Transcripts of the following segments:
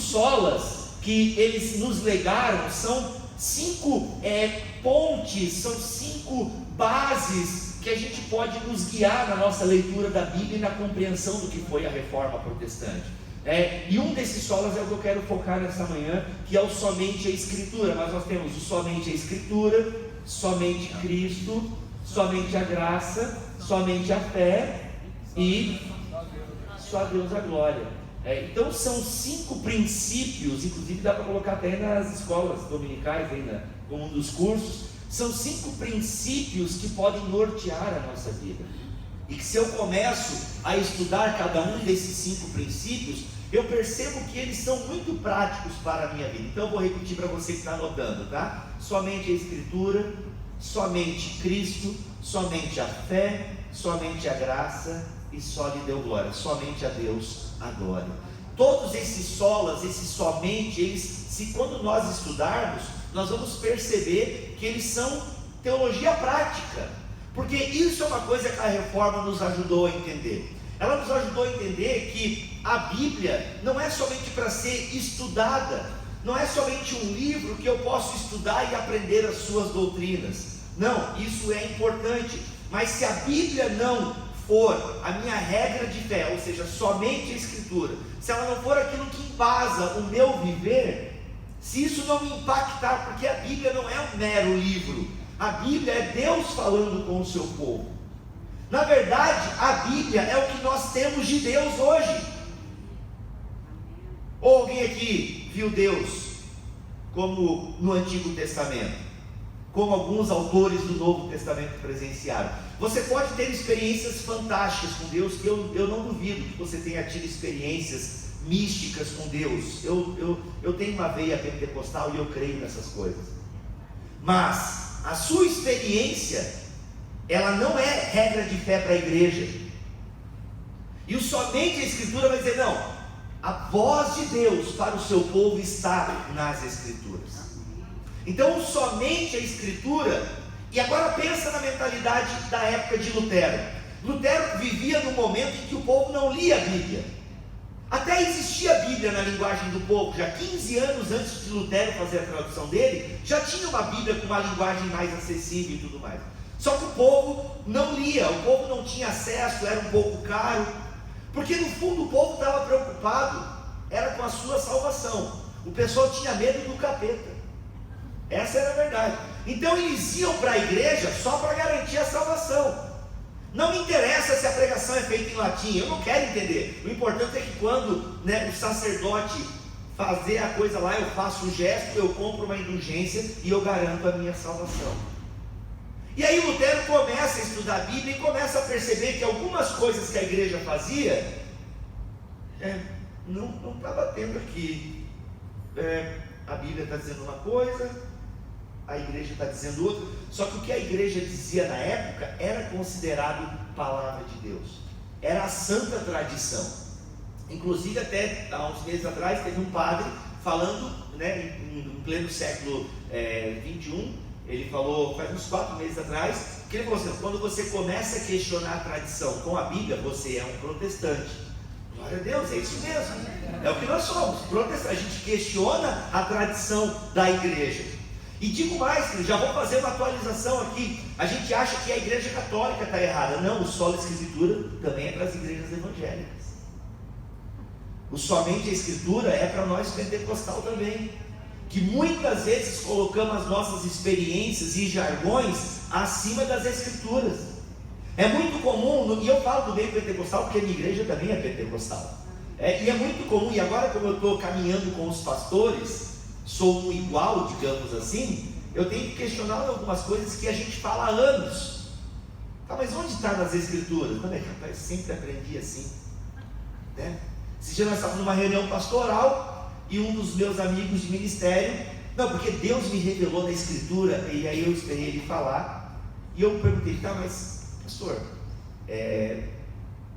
solas que eles nos legaram são 5 pontes, são 5 bases que a gente pode nos guiar na nossa leitura da Bíblia e na compreensão do que foi a Reforma Protestante. E um desses solas é o que eu quero focar nessa manhã, que é o somente a Escritura. Mas nós temos o somente a Escritura, somente Cristo, somente a graça, somente a fé e só a Deus a glória. Então são 5 princípios, inclusive dá para colocar até nas escolas dominicais, ainda como um dos cursos. São 5 princípios que podem nortear a nossa vida, e que se eu começo a estudar cada um desses 5 princípios, eu percebo que eles são muito práticos para a minha vida. Então eu vou repetir para você que está anotando, tá? Somente a Escritura, somente Cristo, somente a fé, somente a graça e só lhe deu glória, somente a Deus a glória. Todos esses solas, esses somente, se quando nós estudarmos, nós vamos perceber que eles são teologia prática, porque isso é uma coisa que a Reforma nos ajudou a entender. Ela nos ajudou a entender que a Bíblia não é somente para ser estudada, não é somente um livro que eu posso estudar e aprender as suas doutrinas. Não, isso é importante, mas se a Bíblia não for a minha regra de fé, ou seja, somente a Escritura, se ela não for aquilo que embasa o meu viver, se isso não me impactar, porque a Bíblia não é um mero livro, a Bíblia é Deus falando com o seu povo. Na verdade, a Bíblia é o que nós temos de Deus hoje. Ou alguém aqui viu Deus como no Antigo Testamento, como alguns autores do Novo Testamento presenciaram? Você pode ter experiências fantásticas com Deus, que eu não duvido que você tenha tido experiências místicas com Deus. Eu tenho uma veia pentecostal e eu creio nessas coisas, mas a sua experiência, ela não é regra de fé para a igreja. E o somente a Escritura vai dizer, não, a voz de Deus para o seu povo está nas Escrituras. Então somente a Escritura. E agora pensa na mentalidade da época de Lutero. Lutero vivia num momento em que o povo não lia a Bíblia. Até existia a Bíblia na linguagem do povo. Já 15 anos antes de Lutero fazer a tradução dele, já tinha uma Bíblia com uma linguagem mais acessível e tudo mais. Só que o povo não lia, o povo não tinha acesso, era um pouco caro, porque no fundo o povo estava preocupado, era com a sua salvação. O pessoal tinha medo do capeta, essa era a verdade. Então eles iam para a igreja só para garantir a salvação. Não me interessa se a pregação é feita em latim, eu não quero entender. O importante é que quando o sacerdote fazer a coisa lá, eu faço um gesto, eu compro uma indulgência e eu garanto a minha salvação. E aí Lutero começa a estudar a Bíblia e começa a perceber que algumas coisas que a igreja fazia não está batendo aqui. A Bíblia está dizendo uma coisa, a igreja está dizendo outra. Só que o que a igreja dizia na época era considerado palavra de Deus, era a santa tradição. Inclusive até há uns meses atrás teve um padre falando, em pleno século 21, ele falou, faz uns 4 meses atrás, que ele falou assim: quando você começa a questionar a tradição com a Bíblia, você é um protestante. Glória a Deus, é isso mesmo, é o que nós somos, protestantes. A gente questiona a tradição da igreja. E digo mais, já vou fazer uma atualização aqui. A gente acha que a igreja católica está errada. Não, o sola Escritura também é para as igrejas evangélicas. O somente a Escritura é para nós pentecostal também, que muitas vezes colocamos as nossas experiências e jargões acima das Escrituras. É muito comum, e eu falo do meio pentecostal porque a minha igreja também é pentecostal, e é muito comum, e agora como eu estou caminhando com os pastores, sou um igual, digamos assim, eu tenho que questionar algumas coisas que a gente fala há anos. Mas onde está nas Escrituras? Não, rapaz, sempre aprendi assim, Esse dia nós estávamos numa reunião pastoral, e um dos meus amigos de ministério, não, porque Deus me revelou na Escritura, e aí eu esperei ele falar, e eu perguntei, mas pastor,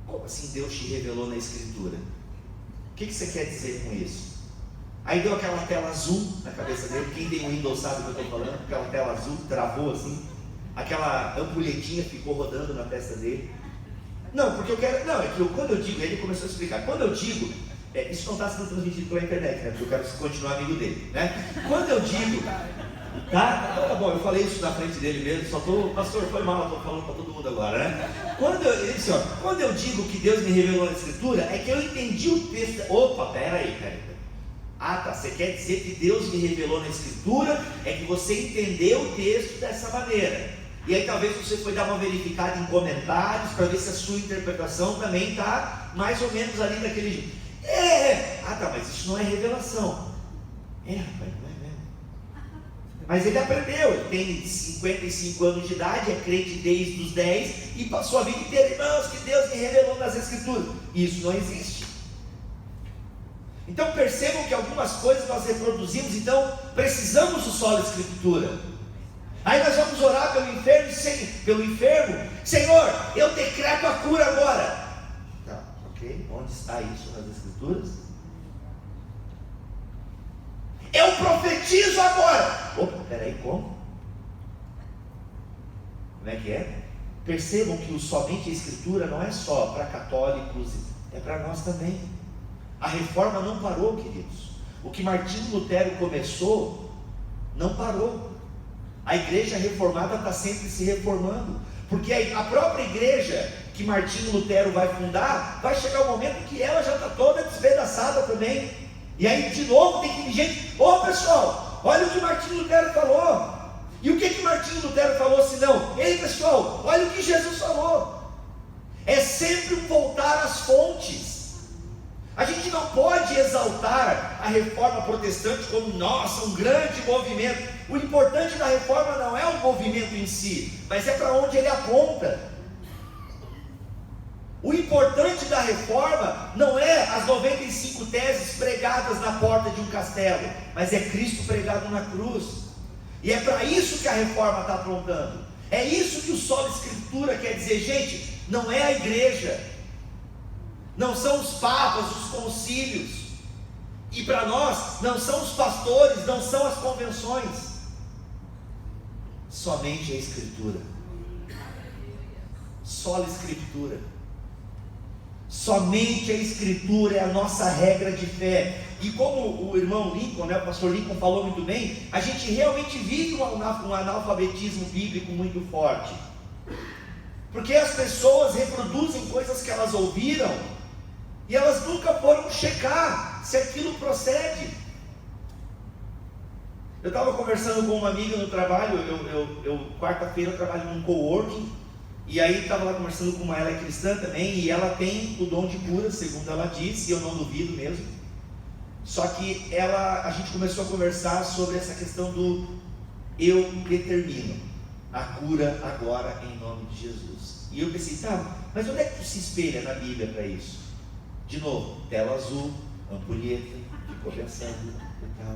como assim Deus te revelou na Escritura? O que você quer dizer com isso? Aí deu aquela tela azul na cabeça dele. Quem tem Windows sabe o que eu estou falando. Aquela tela azul travou assim, aquela ampulhetinha ficou rodando na testa dele. Não, porque eu quero, não, é que quando eu digo, ele começou a explicar, quando eu digo Isso não está sendo transmitido pela internet, né? Porque eu quero continuar amigo dele, né? Quando eu digo, tá bom, eu falei isso na frente dele mesmo, só estou, pastor, foi mal, estou falando para todo mundo agora, né? Ele disse, quando eu digo que Deus me revelou na Escritura, é que eu entendi o texto. Opa, peraí. Tá, você quer dizer que Deus me revelou na Escritura, é que você entendeu o texto dessa maneira. E aí talvez você foi dar uma verificada em comentários, para ver se a sua interpretação também está mais ou menos ali daquele jeito. Mas isso não é revelação. Rapaz, não é mesmo. Mas ele aprendeu, ele tem 55 anos de idade, é crente desde os 10 e passou a vida inteira, irmãos, que Deus me revelou nas Escrituras. Isso não existe. Então percebam que algumas coisas nós reproduzimos, então precisamos do solo Escritura. Aí nós vamos orar pelo enfermo, Senhor, eu decreto a cura agora. Tá, ok, onde está isso nas Escrituras? Eu profetizo agora. Opa, peraí, como? Como é que é? Percebam que somente a Escritura não é só para católicos, é para nós também. A reforma não parou, queridos. O que Martinho Lutero começou, não parou. A igreja reformada está sempre se reformando, porque a própria igreja que Martinho Lutero vai fundar, vai chegar o momento que ela já está toda despedaçada também. E aí de novo tem que vir gente, pessoal, olha o que Martinho Lutero falou. E o que Martinho Lutero falou senão? Ei pessoal, olha o que Jesus falou. É sempre um voltar às fontes. A gente não pode exaltar a reforma protestante como, nossa, um grande movimento. O importante da reforma não é o movimento em si, mas é para onde ele aponta. O importante da reforma não é as 95 teses pregadas na porta de um castelo, mas é Cristo pregado na cruz. E é para isso que a reforma está apontando. É isso que o solo Escritura quer dizer, gente. Não é a igreja, não são os papas, os concílios, e para nós não são os pastores, não são as convenções, somente a Escritura, só a Escritura, somente a Escritura é a nossa regra de fé. E como o irmão Lincoln, o pastor Lincoln falou muito bem, a gente realmente vive um analfabetismo bíblico muito forte, porque as pessoas reproduzem coisas que elas ouviram, e elas nunca foram checar se aquilo procede. Eu estava conversando com uma amiga no trabalho, quarta-feira eu trabalho num coworking, e aí estava lá conversando com ela, é cristã também, e ela tem o dom de cura, segundo ela disse, e eu não duvido mesmo. Só que a gente começou a conversar sobre essa questão do eu determino a cura agora em nome de Jesus. E eu pensei, mas onde é que tu se espelha na Bíblia para isso? De novo, tela azul, ampulheta, ficou pensando e tal.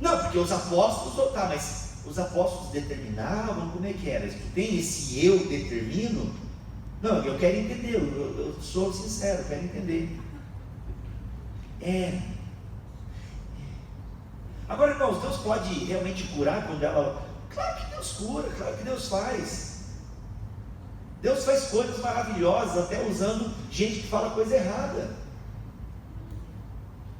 Não, porque os apóstolos, mas os apóstolos determinavam, como é que era? Tu tem esse eu determino? Não, eu quero entender, eu sou sincero, eu quero entender. Agora, irmãos, Deus pode realmente curar quando ela... Claro que Deus cura, claro que Deus faz. Deus faz coisas maravilhosas, até usando gente que fala coisa errada.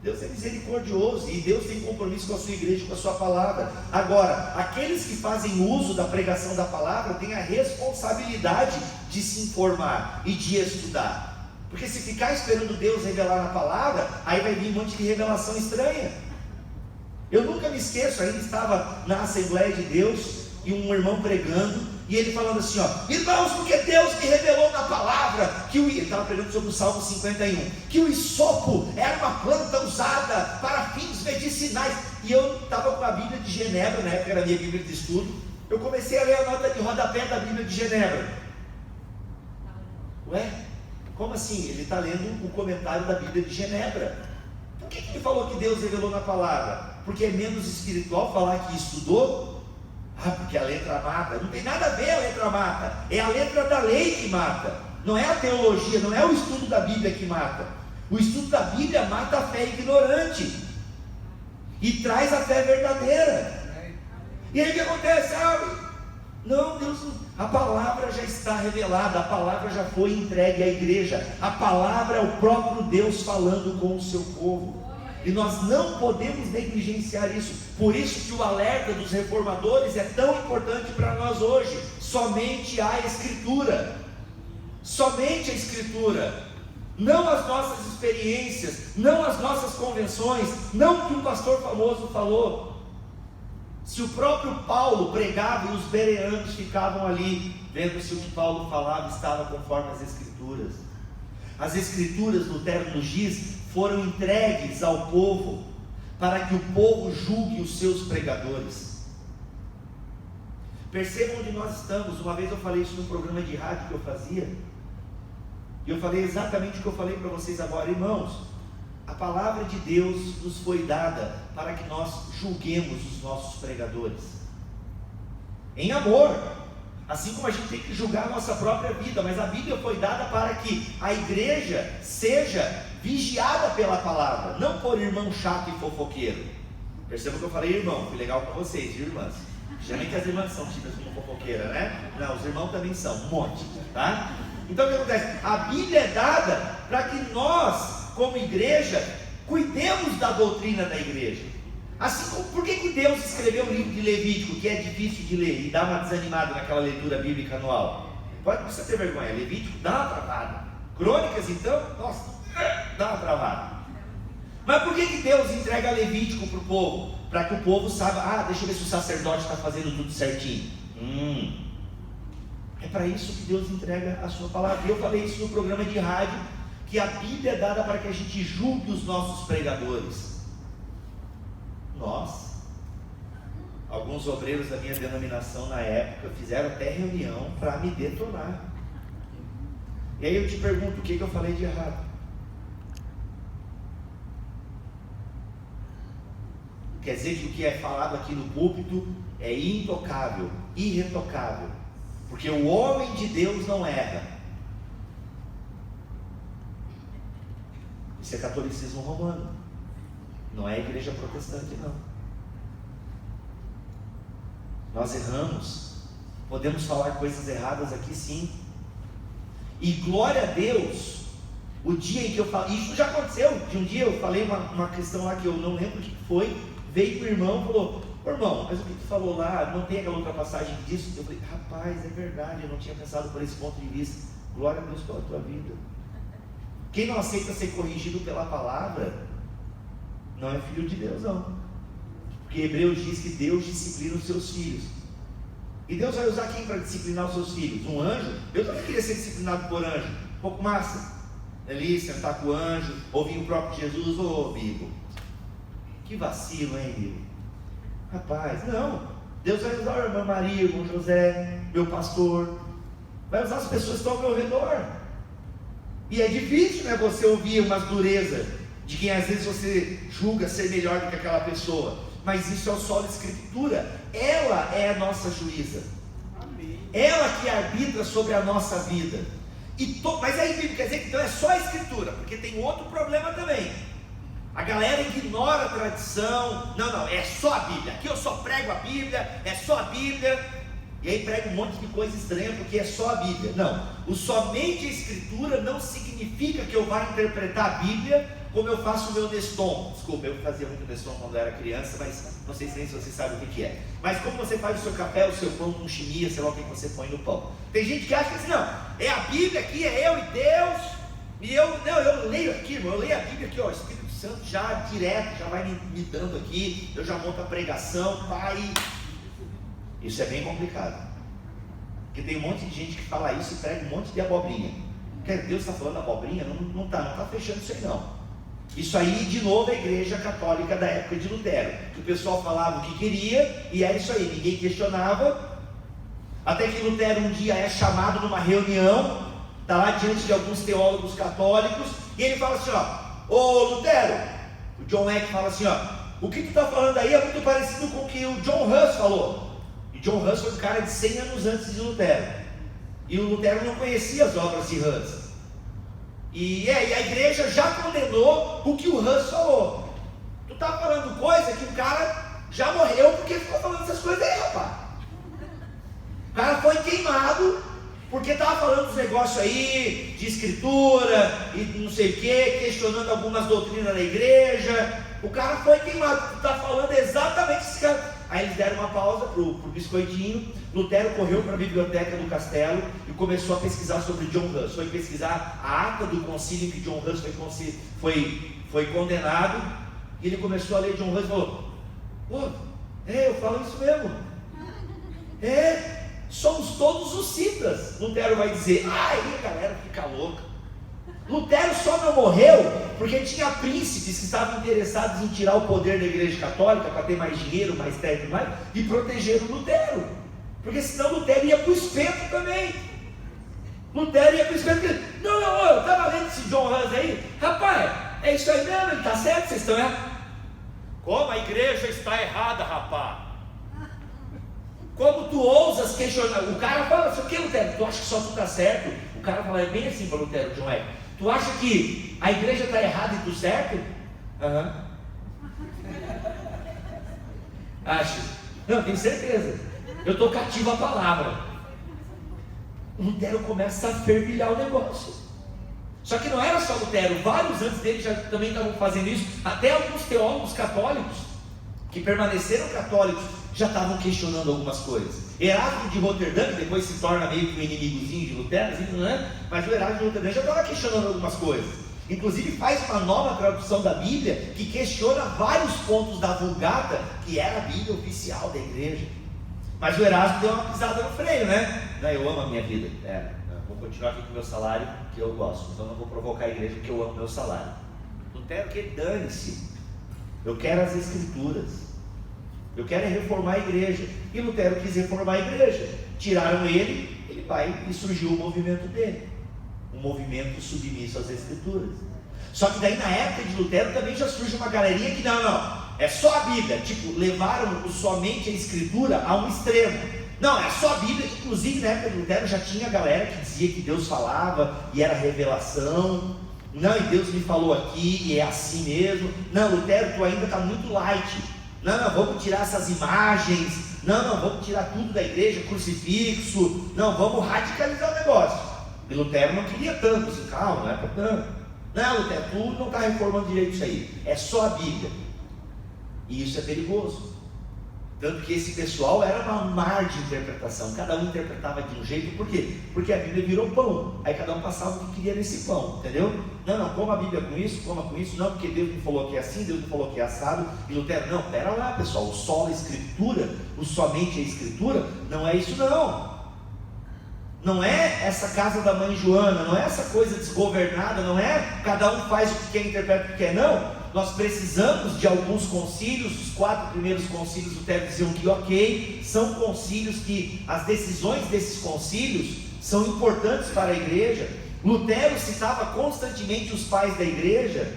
Deus é misericordioso e Deus tem compromisso com a sua igreja, com a sua palavra. Agora, aqueles que fazem uso da pregação da palavra têm a responsabilidade de se informar e de estudar. Porque se ficar esperando Deus revelar na palavra, aí vai vir um monte de revelação estranha. Eu nunca me esqueço, ainda estava na Assembleia de Deus e um irmão pregando, e ele falando assim, irmãos, porque Deus me revelou na palavra que ele estava pregando sobre o Salmo 51, que o hisopo era uma planta usada para fins medicinais. E eu estava com a Bíblia de Genebra, na época era a minha Bíblia de estudo. Eu comecei a ler a nota de rodapé da Bíblia de Genebra. Ué, como assim? Ele está lendo o comentário da Bíblia de Genebra. Por que ele falou que Deus revelou na palavra? Porque é menos espiritual falar que estudou? Porque a letra mata. Não tem nada a ver a letra mata. É a letra da lei que mata. Não é a teologia, não é o estudo da Bíblia que mata. O estudo da Bíblia mata a fé ignorante e traz a fé verdadeira. E aí o que acontece? Não, Deus, a palavra já está revelada, a palavra já foi entregue à igreja, a palavra é o próprio Deus falando com o seu povo, e nós não podemos negligenciar isso. Por isso que o alerta dos reformadores é tão importante para nós hoje. Somente a Escritura, somente a Escritura, não as nossas experiências, não as nossas convenções, não o que um pastor famoso falou. Se o próprio Paulo pregava e os bereanos ficavam ali, vendo se o que Paulo falava estava conforme as Escrituras. As Escrituras, Lutero nos diz, foram entregues ao povo, para que o povo julgue os seus pregadores. Percebam onde nós estamos. Uma vez eu falei isso num programa de rádio que eu fazia, e eu falei exatamente o que eu falei para vocês agora. Irmãos, a palavra de Deus nos foi dada para que nós julguemos os nossos pregadores, em amor, assim como a gente tem que julgar a nossa própria vida. Mas a Bíblia foi dada para que a igreja seja vigiada pela palavra, não por irmão chato e fofoqueiro. Perceba que eu falei irmão, fui legal com vocês, viu, irmãs? Geralmente as irmãs são tidas como fofoqueira, né? Não, os irmãos também são, um monte, tá? Então o que acontece? A Bíblia é dada para que nós, como igreja, cuidemos da doutrina da igreja. Assim como, por que Deus escreveu o livro de Levítico, que é difícil de ler e dá uma desanimada naquela leitura bíblica anual? Pode você ter vergonha, Levítico dá uma travada. Crônicas então, nossa, dá uma travada. Mas por que Deus entrega Levítico para o povo? Para que o povo saiba, deixa eu ver se o sacerdote está fazendo tudo certinho. É para isso que Deus entrega a sua palavra. E eu falei isso no programa de rádio, que a Bíblia é dada para que a gente julgue os nossos pregadores. Nós, alguns obreiros da minha denominação na época, fizeram até reunião para me detonar. E aí eu te pergunto, o que eu falei de errado? Quer dizer que o que é falado aqui no púlpito é intocável, irretocável, porque o homem de Deus não erra. Isso é catolicismo romano, não é igreja protestante, não. Nós erramos, podemos falar coisas erradas aqui sim, e glória a Deus, o dia em que eu falei, isso já aconteceu, de um dia eu falei uma questão lá que eu não lembro o que foi, veio o irmão e falou, irmão, mas o que tu falou lá, não tem aquela outra passagem disso? Eu falei, rapaz, é verdade, eu não tinha pensado por esse ponto de vista. Glória a Deus pela tua vida. Quem não aceita ser corrigido pela palavra, não é filho de Deus, não. Porque Hebreus diz que Deus disciplina os seus filhos. E Deus vai usar quem para disciplinar os seus filhos? Um anjo? Eu também queria ser disciplinado por anjo. Um pouco massa. Ali, sentar com o anjo, ouvir o próprio Jesus. Bibo, que vacilo, hein, Bibo? Rapaz, não. Deus vai usar a irmã Maria, o irmão José, meu pastor. Vai usar as pessoas que estão ao meu redor. E é difícil, né, você ouvir umas durezas de quem às vezes você julga ser melhor do que aquela pessoa. Mas isso é o solo da Escritura. Ela é a nossa juíza. Amém. Ela que arbitra sobre a nossa vida. Mas aí, Bíblia, quer dizer que então é só a Escritura, porque tem outro problema também. A galera ignora a tradição. Não, é só a Bíblia. Aqui eu só prego a Bíblia, é só a Bíblia. E aí prega um monte de coisa estranha porque é só a Bíblia. Não, o somente a Escritura não significa que eu vá interpretar a Bíblia como eu faço o meu Neston. Desculpa, eu fazia muito Neston quando eu era criança, mas não sei se você sabe o que é. Mas como você faz o seu café, o seu pão com chimia, sei lá o que você põe no pão. Tem gente que acha que assim, não, é a Bíblia aqui, é eu e Deus. E eu leio aqui, irmão, eu leio a Bíblia aqui, ó, Espírito Santo já direto, já vai me dando aqui, eu já monto a pregação, pai. Isso é bem complicado, porque tem um monte de gente que fala isso e prega um monte de abobrinha. Porque Deus está falando abobrinha? Não está fechando isso aí não. Isso aí de novo é a igreja católica da época de Lutero, que o pessoal falava o que queria e era isso aí, ninguém questionava, até que Lutero um dia é chamado numa reunião, está lá diante de alguns teólogos católicos, e ele fala assim, ô Lutero, o John Eck fala assim, o que tu está falando aí é muito parecido com o que o John Hus falou. John Hus foi um cara de 100 anos antes de Lutero, e o Lutero não conhecia as obras de Hus, e a igreja já condenou o que o Hus falou. Tu tá falando coisa que o cara já morreu porque ficou falando essas coisas aí, rapaz. O queimado, porque estava falando dos negócios aí, de escritura, e não sei o que, questionando algumas doutrinas da igreja. O cara foi queimado, está falando exatamente esse cara. Aí eles deram uma pausa para o biscoitinho. Lutero correu para a biblioteca do castelo e começou a pesquisar sobre John Huss. Foi pesquisar a ata do concílio em que John Huss foi condenado. E ele começou a ler John Huss e falou: eu falo isso mesmo. Somos todos os citas. Lutero vai dizer: aí a galera fica louca. Lutero só não morreu porque tinha príncipes que estavam interessados em tirar o poder da igreja católica para ter mais dinheiro, mais terra e mais, e proteger o Lutero, porque senão Lutero ia para o espeto também. Lutero ia para o espeto. Não, eu estava lendo esse John Huss aí, rapaz, é isso aí mesmo, ele está certo, vocês estão errados. Como a igreja está errada, rapaz? Como tu ousas questionar? O cara fala assim: o que, Lutero? Tu acha que só tu está certo? O cara fala, é bem assim para Lutero, John Eck: tu acha que a igreja está errada e tu certo? Acho. Não, tenho certeza. Eu estou cativo à palavra. Lutero começa a fervilhar o negócio. Só que não era só Lutero, vários antes dele já também estavam fazendo isso. Até alguns teólogos católicos, que permaneceram católicos, já estavam questionando algumas coisas. Erasmo de Roterdã, que depois se torna meio que um inimigozinho de Lutero, não é? Mas o Erasmo de Roterdã já estava questionando algumas coisas. Inclusive faz uma nova tradução da Bíblia que questiona vários pontos da Vulgata, que era a Bíblia oficial da igreja. Mas o Erasmo deu uma pisada no freio, né? Não, eu amo a minha vida. Vou continuar aqui com o meu salário, que eu gosto. Então não vou provocar a igreja, porque eu amo o meu salário. Lutero, que dane-se. Eu quero as escrituras. Eu quero reformar a igreja. E Lutero quis reformar a igreja. Tiraram ele vai e surgiu o movimento dele. Um movimento submisso às escrituras. Só que daí na época de Lutero também já surge uma galerinha que não, é só a Bíblia. Tipo, levaram somente a escritura a um extremo. Não, é só a Bíblia. Inclusive na época de Lutero já tinha galera que dizia que Deus falava e era revelação. Não, e Deus me falou aqui e é assim mesmo. Não, Lutero, tu ainda está muito light. Não, vamos tirar essas imagens. Não, vamos tirar tudo da igreja, crucifixo. Não, vamos radicalizar o negócio. E Lutero não queria tanto, assim, calma, não é para tanto. Não, Lutero, tu não está reformando direito isso aí. É só a Bíblia. E isso é perigoso. Tanto que esse pessoal era uma mar de interpretação. Cada um interpretava de um jeito. Por quê? Porque a Bíblia virou pão. Aí cada um passava o que queria nesse pão, entendeu? Não, coma a Bíblia com isso, coma com isso. Não, porque Deus me falou que é assim, Deus me falou que é assado. E Lutero, não, pera lá, pessoal. O solo é escritura, o somente é escritura. Não é isso não. Não é essa casa da mãe Joana. Não é essa coisa desgovernada. Não é cada um faz o que quer, interpreta o que quer. Não. Nós precisamos de alguns concílios. Os 4 primeiros concílios, Lutero diziam que ok, são concílios que as decisões desses concílios são importantes para a igreja. Lutero citava constantemente os pais da igreja.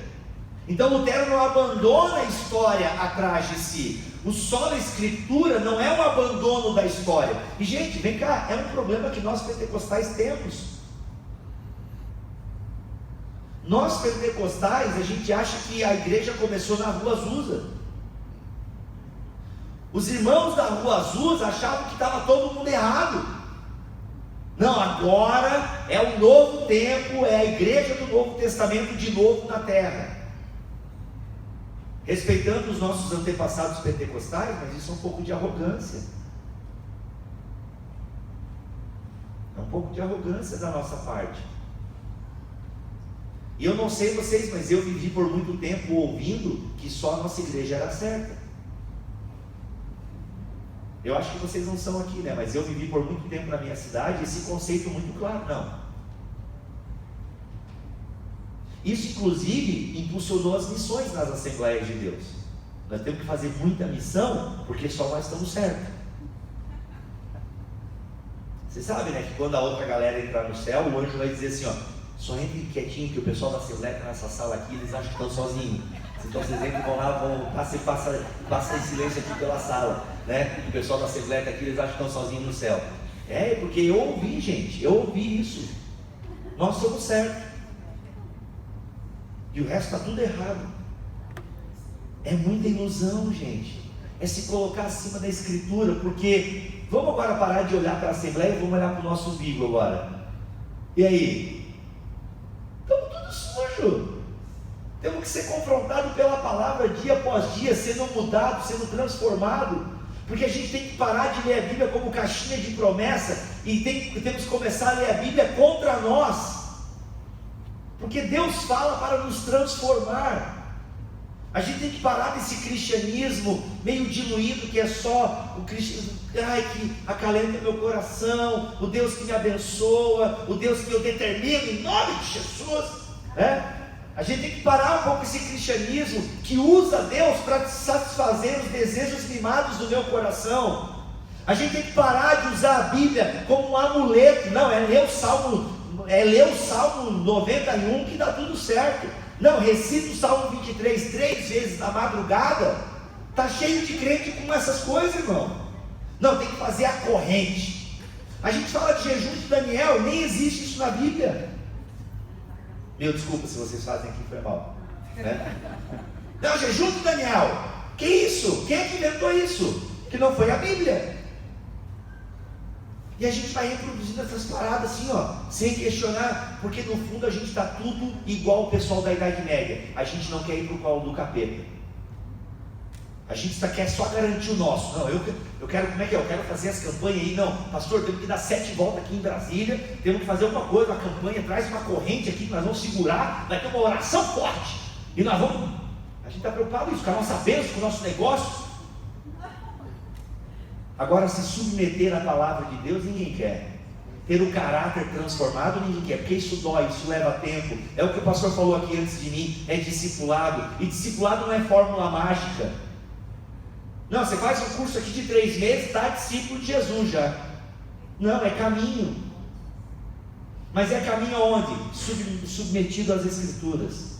Então Lutero não abandona a história atrás de si. O solo escritura não é um abandono da história. E gente, vem cá, é um problema que nós pentecostais temos. Nós pentecostais, a gente acha que a igreja começou na Rua Azusa. Os irmãos da Rua Azusa achavam que estava todo mundo errado. Não, agora é o novo tempo, é a igreja do Novo Testamento de novo na terra. Respeitando os nossos antepassados pentecostais, mas isso é um pouco de arrogância. É um pouco de arrogância da nossa parte. E eu não sei vocês, mas eu vivi por muito tempo ouvindo que só a nossa igreja era certa. Eu acho que vocês não são aqui, né? Mas eu vivi por muito tempo na minha cidade esse conceito muito claro. Não. Isso inclusive impulsionou as missões nas Assembleias de Deus. Nós temos que fazer muita missão, porque só nós estamos certos. Você sabe, né, que quando a outra galera entrar no céu, o anjo vai dizer assim, ó: só entre quietinho, que o pessoal da Assembleia está nessa sala aqui, eles acham que estão sozinhos. Então vocês entram e vão lá, passa em silêncio aqui pela sala, né? O pessoal da Assembleia está aqui, eles acham que estão sozinhos no céu. Porque eu ouvi, gente, eu ouvi isso. Nós somos certos. E o resto está tudo errado. É muita ilusão, gente. é se colocar acima da Escritura, porque vamos agora parar de olhar para a Assembleia e vamos olhar para o nosso umbigo agora. E aí? Estamos tudo sujo. Temos que ser confrontados pela palavra dia após dia, sendo mudado, sendo transformado, porque a gente tem que parar de ler a Bíblia como caixinha de promessa e temos que começar a ler a Bíblia contra nós, porque Deus fala para nos transformar. A gente tem que parar desse cristianismo meio diluído, que é só o cristianismo, que acalenta meu coração, o Deus que me abençoa, o Deus que eu determino em nome de Jesus, A gente tem que parar um pouco esse cristianismo que usa Deus para satisfazer os desejos mimados do meu coração. A gente tem que parar de usar a Bíblia como um amuleto. Não, é ler o Salmo 91 que dá tudo certo. Não, recita o Salmo 23 3 vezes na madrugada. Está cheio de crente com essas coisas, irmão. Não, tem que fazer a corrente. A gente fala de jejum de Daniel, nem existe isso na Bíblia. Desculpa se vocês fazem aqui, foi mal, Não, jejum de Daniel, que isso? Quem é que inventou isso? Que não foi a Bíblia. E a gente vai reproduzindo essas paradas assim, sem questionar, porque no fundo a gente está tudo igual o pessoal da Idade Média. A gente não quer ir para o colo do capeta. A gente quer só garantir o nosso. Não, eu quero, como é que é? Eu quero fazer as campanhas aí. Não, pastor, temos que dar 7 voltas aqui em Brasília, temos que fazer alguma coisa, uma campanha, traz uma corrente aqui que nós vamos segurar, vai ter uma oração forte, e nós vamos, a gente está preocupado com isso, com a nossa bênção, com o nosso negócio. Agora, se submeter à palavra de Deus, ninguém quer. Ter o caráter transformado, ninguém quer, porque isso dói, isso leva tempo. É o que o pastor falou aqui antes de mim, é discipulado, e discipulado não é fórmula mágica. Não, você faz um curso aqui de 3 meses, está discípulo de Jesus já. Não, é caminho. Mas é caminho aonde? Submetido às Escrituras.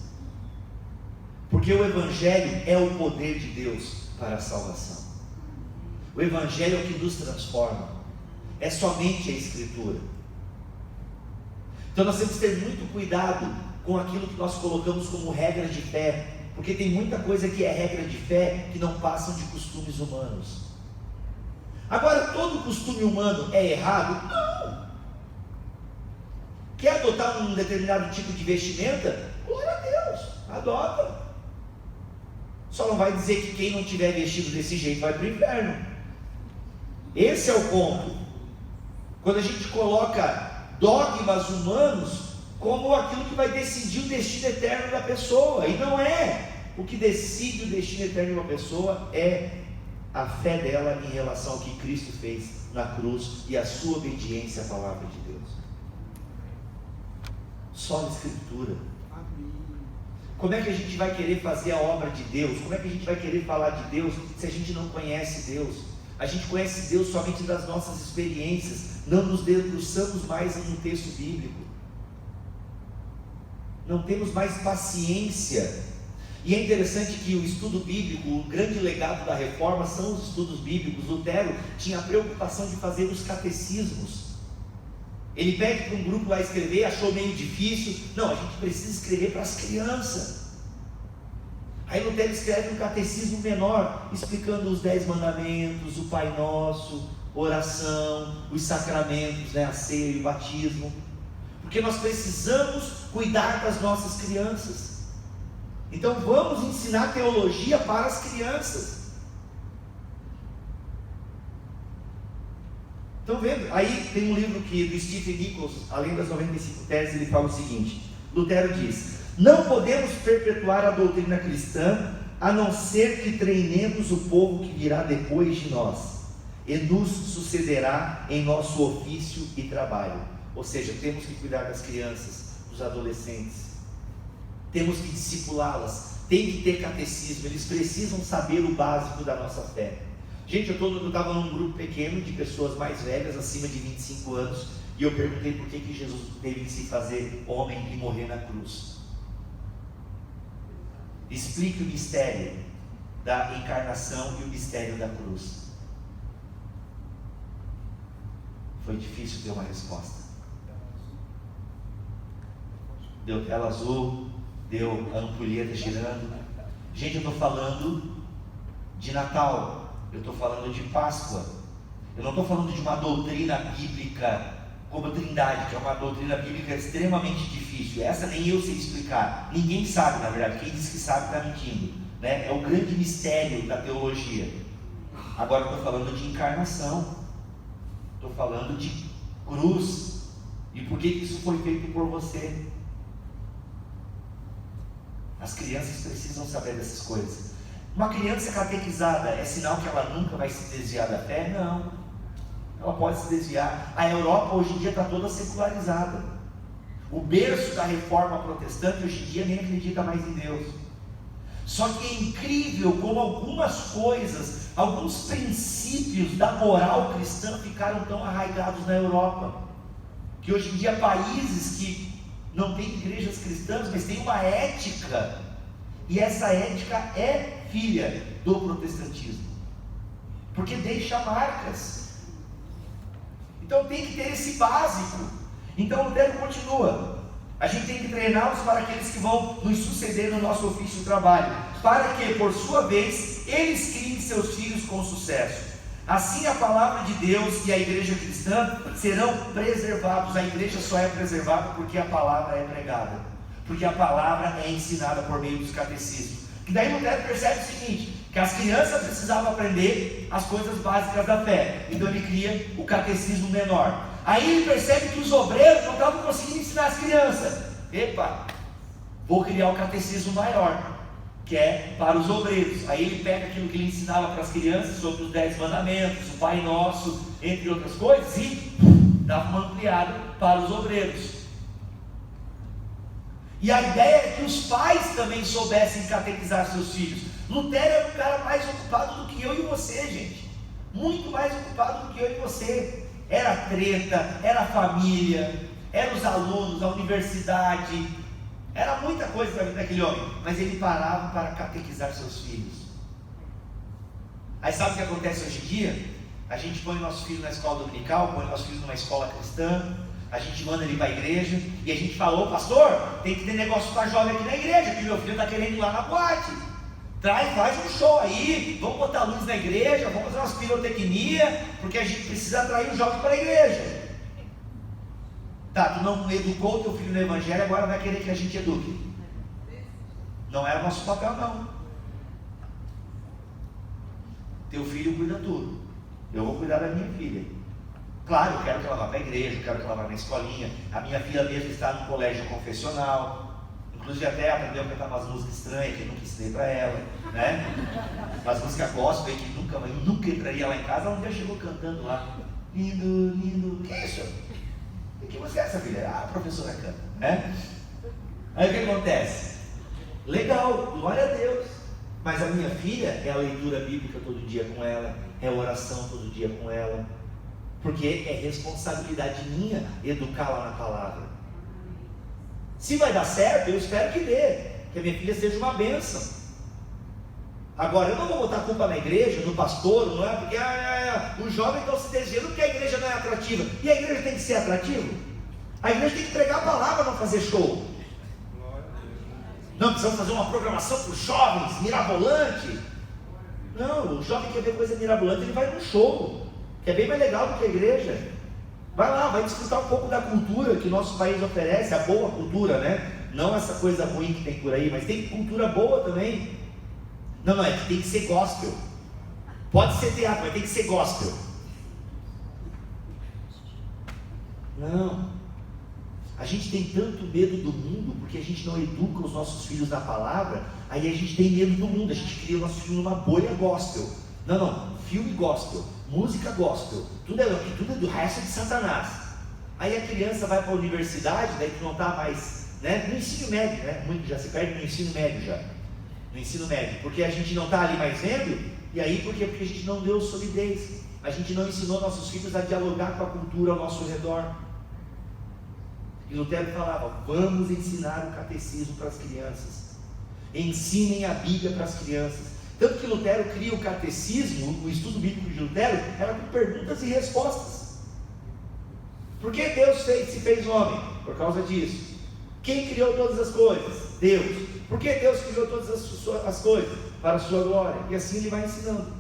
Porque o Evangelho é o poder de Deus para a salvação. O Evangelho é o que nos transforma. É somente a Escritura. Então nós temos que ter muito cuidado com aquilo que nós colocamos como regra de fé. Porque tem muita coisa que é regra de fé que não passam de costumes humanos. Agora, todo costume humano é errado? Não. Quer adotar um determinado tipo de vestimenta? Glória a Deus, adota. Só não vai dizer que quem não tiver vestido desse jeito vai para o inferno. Esse é o ponto. Quando a gente coloca dogmas humanos como aquilo que vai decidir o destino eterno da pessoa, e não é. O que decide o destino eterno de uma pessoa é a fé dela em relação ao que Cristo fez na cruz e a sua obediência à palavra de Deus. Só na Escritura. Como é que a gente vai querer fazer a obra de Deus? Como é que a gente vai querer falar de Deus se a gente não conhece Deus? A gente conhece Deus somente das nossas experiências, não nos debruçamos mais em um texto bíblico. Não temos mais paciência. E é interessante que o estudo bíblico, o grande legado da reforma são os estudos bíblicos. Lutero tinha a preocupação de fazer os catecismos. Ele pede para um grupo lá escrever, achou meio difícil. Não, a gente precisa escrever para as crianças. Aí Lutero escreve um catecismo menor, explicando os 10 mandamentos, o Pai Nosso, oração, os sacramentos, a ceia e o batismo. Porque nós precisamos cuidar das nossas crianças. Então vamos ensinar teologia para as crianças. Estão vendo? Aí tem um livro do Stephen Nichols, além das 95 teses, ele fala o seguinte: Lutero diz: não podemos perpetuar a doutrina cristã a não ser que treinemos o povo que virá depois de nós e nos sucederá em nosso ofício e trabalho. Ou seja, temos que cuidar das crianças, dos adolescentes, temos que discipulá-las, tem que ter catecismo, eles precisam saber o básico da nossa fé. Gente, eu estava num grupo pequeno de pessoas mais velhas, acima de 25 anos, e eu perguntei por que Jesus teve que se fazer homem e morrer na cruz. Explique o mistério da encarnação e o mistério da cruz. Foi difícil ter uma resposta. Deu tela azul, deu a ampulheta girando. Gente, eu estou falando de Natal. eu estou falando de Páscoa. Eu não estou falando de uma doutrina bíblica como a Trindade, que é uma doutrina bíblica extremamente difícil. Essa nem eu sei explicar. Ninguém sabe, na verdade. Quem diz que sabe está mentindo, né? É o grande mistério da teologia. Agora eu estou falando de encarnação. Estou falando de cruz. E por que isso foi feito por você? As crianças precisam saber dessas coisas. Uma criança catequizada é sinal que ela nunca vai se desviar da fé? Não. Ela pode se desviar. A Europa hoje em dia está toda secularizada. O berço da reforma protestante hoje em dia nem acredita mais em Deus. Só que é incrível como algumas coisas, alguns princípios da moral cristã ficaram tão arraigados na Europa, que hoje em dia países que não têm igrejas cristãs, mas têm uma ética, e essa ética é filha do protestantismo, porque deixa marcas. Então tem que ter esse básico. Então Lutero continua: a gente tem que treiná-los para aqueles que vão nos suceder no nosso ofício e trabalho, para que, por sua vez, eles criem seus filhos com sucesso. Assim a palavra de Deus e a igreja cristã serão preservados. A igreja só é preservada porque a palavra é pregada, porque a palavra é ensinada por meio dos catecismos. E daí Lutero percebe o seguinte, que as crianças precisavam aprender as coisas básicas da fé. Então ele cria o catecismo menor. Aí ele percebe que os obreiros não estavam conseguindo ensinar as crianças. Epa, vou criar o catecismo maior, que é para os obreiros. Aí ele pega aquilo que ele ensinava para as crianças sobre os 10 mandamentos, o Pai Nosso, entre outras coisas, e dava uma ampliada para os obreiros. E a ideia é que os pais também soubessem catequizar seus filhos. Lutero era um cara mais ocupado do que eu e você, gente. Muito mais ocupado do que eu e você. Era treta, era a família, eram os alunos, a universidade. Era muita coisa para a vida daquele homem. Mas ele parava para catequizar seus filhos. Aí sabe o que acontece hoje em dia? A gente põe o nosso filho na escola dominical, põe o nosso filho numa escola cristã, a gente manda ele para a igreja, e a gente fala: ô pastor, tem que ter negócio para jovem aqui na igreja, que meu filho está querendo ir lá na boate. Faz um show aí, vamos botar luz na igreja, vamos fazer umas pirotecnia, porque a gente precisa atrair o jovem para a igreja. Tá, tu não educou o teu filho no evangelho, agora vai querer que a gente eduque. Não era nosso papel, não. Teu filho cuida tudo, eu vou cuidar da minha filha. Claro, eu quero que ela vá para a igreja, eu quero que ela vá na escolinha. A minha filha mesmo está no colégio confessional. Inclusive até aprendeu a cantar umas músicas estranhas que eu nunca ensinei para ela, né? Umas músicas gospel que eu nunca entraria lá em casa. Ela um dia chegou cantando lá: lindo, lindo, o que é isso? O que música é essa, filha? Ah, a professora canta, né? Aí o que acontece? Legal, glória a Deus. Mas a minha filha é a leitura bíblica todo dia com ela, é a oração todo dia com ela, porque é responsabilidade minha educá-la na palavra. Se vai dar certo, eu espero que dê, que a minha filha seja uma bênção. Agora, eu não vou botar a culpa na igreja, no pastor, não é? Porque os jovens estão se desviando porque a igreja não é atrativa. E a igreja tem que ser atrativa? A igreja tem que pregar a palavra, não fazer show. Não, precisamos fazer uma programação para os jovens, mirabolante. Não, o jovem quer ver coisa mirabolante, ele vai num show, que é bem mais legal do que a igreja. Vai lá, vai desfrutar um pouco da cultura que o nosso país oferece, a boa cultura, né? Não essa coisa ruim que tem por aí, mas tem cultura boa também. Não, é que tem que ser gospel. Pode ser teatro, mas tem que ser gospel. Não. A gente tem tanto medo do mundo porque a gente não educa os nossos filhos na palavra. Aí a gente tem medo do mundo, a gente cria o nosso filho numa bolha gospel. Não, filme gospel, música gospel, tudo é do resto de Satanás. Aí a criança vai para a universidade, daí tu não está mais, né? No ensino médio, né? Muito já se perde no ensino médio já. No ensino médio, porque a gente não está ali mais vendo. E aí por quê? Porque a gente não deu solidez. A gente não ensinou nossos filhos a dialogar com a cultura ao nosso redor. E Lutero falava: vamos ensinar o catecismo para as crianças. Ensinem a Bíblia para as crianças. Tanto que Lutero cria o catecismo, o estudo bíblico de Lutero era com perguntas e respostas. Por que Deus se fez homem? Por causa disso. Quem criou todas as coisas? Deus. Por que Deus criou todas as coisas? Para a sua glória. E assim ele vai ensinando.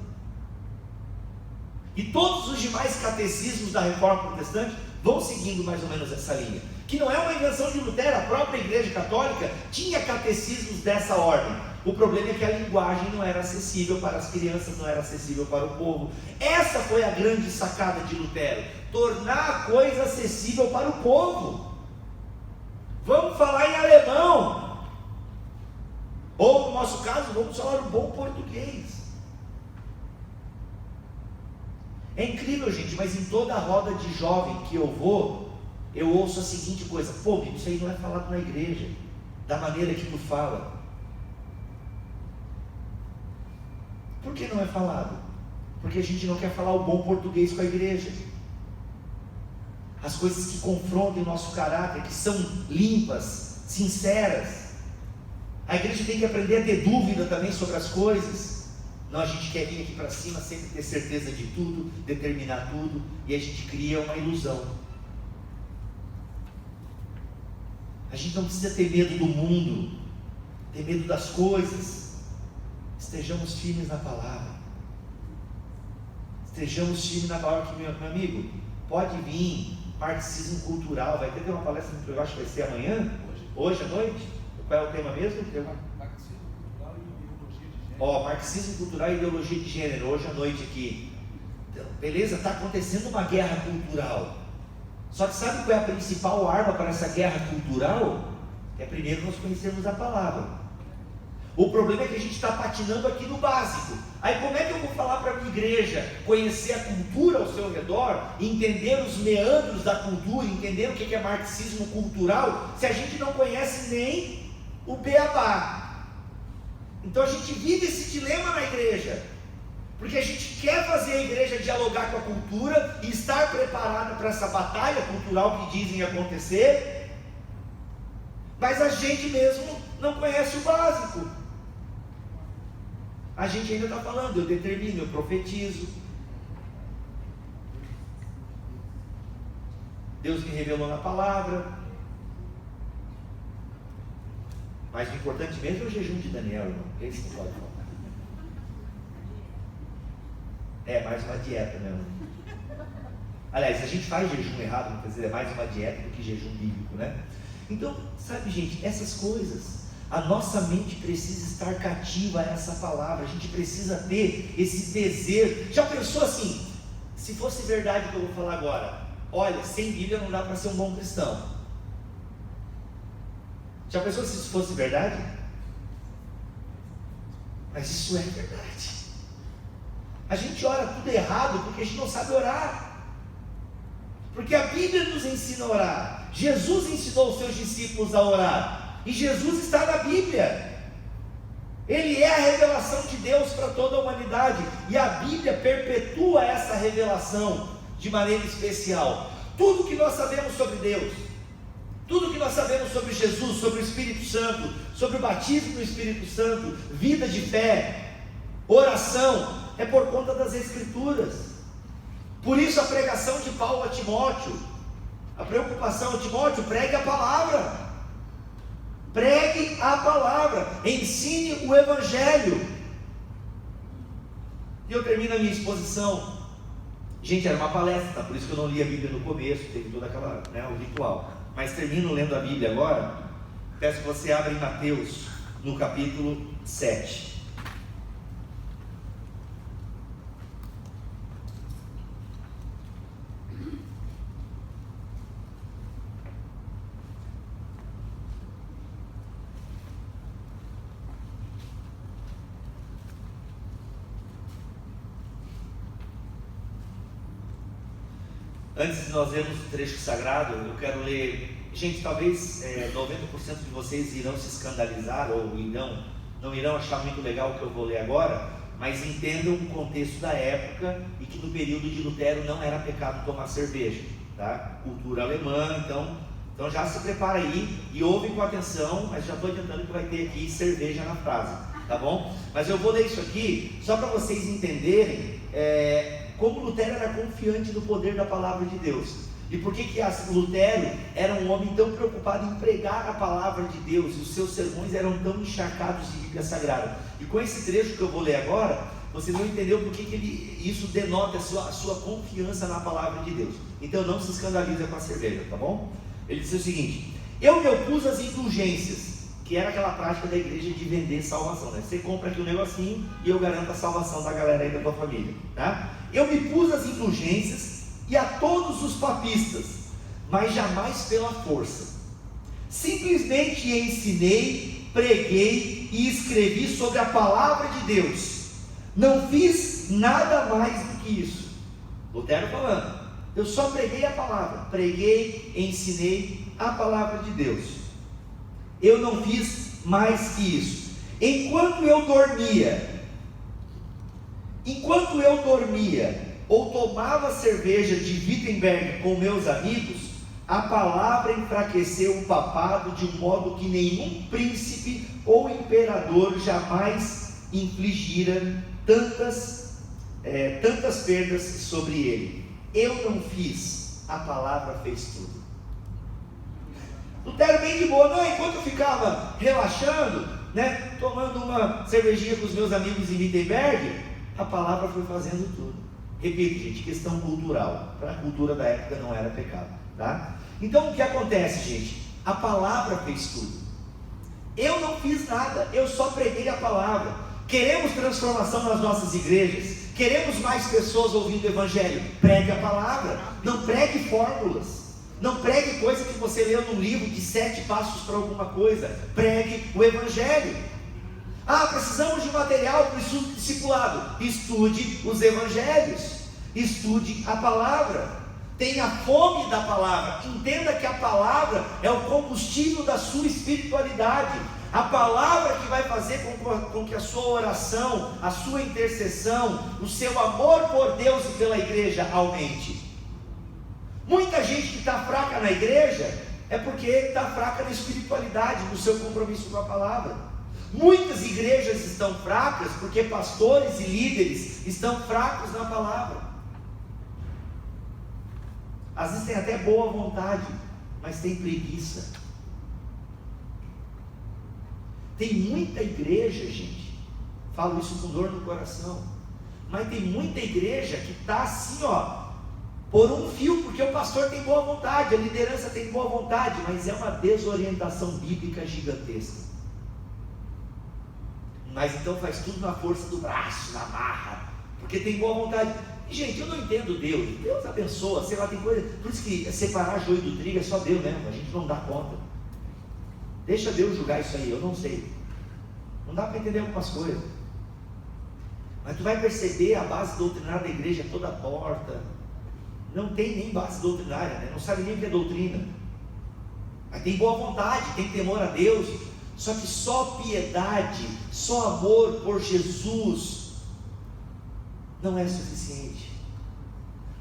E todos os demais catecismos da Reforma Protestante vão seguindo mais ou menos essa linha, que não é uma invenção de Lutero. A própria Igreja Católica tinha catecismos dessa ordem. O problema é que a linguagem não era acessível para as crianças, não era acessível para o povo. Essa foi a grande sacada de Lutero, tornar a coisa acessível para o povo. Vamos falar em alemão, ou no nosso caso, vamos falar um bom português. É incrível, gente, mas em toda a roda de jovem que eu vou, eu ouço a seguinte coisa: pô, Bico, isso aí não é falado na igreja, da maneira que tu fala. Por que não é falado? Porque a gente não quer falar o bom português com a igreja. As coisas que confrontam o nosso caráter, que são limpas, sinceras. A igreja tem que aprender a ter dúvida também sobre as coisas. Não, a gente quer vir aqui para cima, sempre ter certeza de tudo, determinar tudo, e a gente cria uma ilusão. A gente não precisa ter medo do mundo, ter medo das coisas. Estejamos firmes na palavra. Estejamos firmes na palavra. Que, meu amigo, pode vir marxismo cultural. Vai ter uma palestra que eu acho que vai ser amanhã, hoje à noite. Qual é o tema mesmo? Marxismo cultural e ideologia de gênero. Marxismo cultural e ideologia de gênero, hoje à noite aqui. Então, beleza, está acontecendo uma guerra cultural. Só que sabe qual é a principal arma para essa guerra cultural? É primeiro nós conhecermos a palavra. O problema é que a gente está patinando aqui no básico. Aí como é que eu vou falar para a minha igreja conhecer a cultura ao seu redor, entender os meandros da cultura, entender o que é marxismo cultural, se a gente não conhece nem o beabá? Então a gente vive esse dilema na igreja, porque a gente quer fazer a igreja dialogar com a cultura e estar preparada para essa batalha cultural que dizem acontecer, mas a gente mesmo não conhece o básico. A gente ainda está falando, eu determino, eu profetizo. Deus me revelou na palavra. Mas o importante mesmo é o jejum de Daniel, irmão. Esse não pode faltar. É mais uma dieta mesmo. Aliás, a gente faz jejum errado, não quer dizer, é mais uma dieta do que jejum bíblico, né? Então, sabe, gente, essas coisas, a nossa mente precisa estar cativa a essa palavra. A gente precisa ter esse desejo. Já pensou assim, se fosse verdade o que eu vou falar agora? Olha, sem Bíblia não dá para ser um bom cristão. Já pensou se isso fosse verdade? Mas isso é verdade. A gente ora tudo errado porque a gente não sabe orar. Porque a Bíblia nos ensina a orar. Jesus ensinou os seus discípulos a orar. E Jesus está na Bíblia. Ele é a revelação de Deus para toda a humanidade. E a Bíblia perpetua essa revelação de maneira especial. Tudo que nós sabemos sobre Deus, tudo que nós sabemos sobre Jesus, sobre o Espírito Santo, sobre o batismo do Espírito Santo, vida de fé, oração, é por conta das Escrituras. Por isso a pregação de Paulo a Timóteo, a preocupação: Timóteo, pregue a palavra. Pregue a palavra, ensine o Evangelho. E eu termino a minha exposição. Gente, era uma palestra, por isso que eu não li a Bíblia no começo, teve toda aquela, o ritual. Mas termino lendo a Bíblia agora. Peço que você abra em Mateus, no capítulo 7. Antes de nós lermos o trecho sagrado, eu quero ler. Gente, talvez 90% de vocês irão se escandalizar ou não irão achar muito legal o que eu vou ler agora, mas entendam o contexto da época e que no período de Lutero não era pecado tomar cerveja, tá? Cultura alemã, então já se prepara aí e ouve com atenção, mas já estou adiantando que vai ter aqui cerveja na frase, tá bom? Mas eu vou ler isso aqui só para vocês entenderem como Lutero era confiante no poder da palavra de Deus. E por que Lutero era um homem tão preocupado em pregar a palavra de Deus, e os seus sermões eram tão encharcados de Bíblia Sagrada. E com esse trecho que eu vou ler agora, vocês vão entender o porquê que isso denota a sua confiança na palavra de Deus. Então não se escandaliza com a cerveja, tá bom? Ele disse o seguinte: eu me opus às indulgências, que era aquela prática da igreja de vender salvação, né? Você compra aqui um negocinho e eu garanto a salvação da galera aí da tua família, tá? Eu me pus às indulgências e a todos os papistas, mas jamais pela força. Simplesmente ensinei, preguei e escrevi sobre a palavra de Deus. Não fiz nada mais do que isso. Lutero falando: eu só preguei a palavra, preguei, ensinei a palavra de Deus. Eu não fiz mais que isso. Enquanto eu dormia ou tomava cerveja de Wittenberg com meus amigos, a palavra enfraqueceu o papado de um modo que nenhum príncipe ou imperador jamais infligira tantas perdas sobre ele. Eu não fiz, a palavra fez tudo. Lutero bem de boa, não, enquanto eu ficava relaxando, né, tomando uma cervejinha com os meus amigos em Wittenberg, a palavra foi fazendo tudo. Repito, gente, questão cultural. Para a cultura da época não era pecado, tá? Então o que acontece, gente? A palavra fez tudo. Eu não fiz nada, eu só preguei a palavra. Queremos transformação nas nossas igrejas, queremos mais pessoas ouvindo o evangelho. Pregue a palavra, não pregue fórmulas. Não pregue coisa que você leu num livro de 7 passos para alguma coisa. Pregue o evangelho. Ah, precisamos de material para o estudo discipulado. Estude os evangelhos. Estude a palavra. Tenha fome da palavra. Entenda que a palavra é o combustível da sua espiritualidade. A palavra que vai fazer com que a sua oração, a sua intercessão, o seu amor por Deus e pela igreja aumente. Muita gente que está fraca na igreja é porque está fraca na espiritualidade, no seu compromisso com a palavra. Muitas igrejas estão fracas porque pastores e líderes estão fracos na palavra. Às vezes tem até boa vontade, mas tem preguiça. Tem muita igreja, gente, falo isso com dor no coração, mas tem muita igreja que está assim, por um fio, porque o pastor tem boa vontade, a liderança tem boa vontade, mas é uma desorientação bíblica gigantesca. Mas então faz tudo na força do braço, na marra, porque tem boa vontade. E, gente, eu não entendo Deus. Deus abençoa, sei lá, tem coisa. Por isso que separar joio do trigo é só Deus mesmo, a gente não dá conta. Deixa Deus julgar isso aí, eu não sei. Não dá para entender algumas coisas. Mas tu vai perceber a base doutrinária da igreja toda torta. Não tem nem base doutrinária, né? Não sabe nem o que é doutrina. Mas tem boa vontade, tem temor a Deus. Só que só piedade, só amor por Jesus não é suficiente.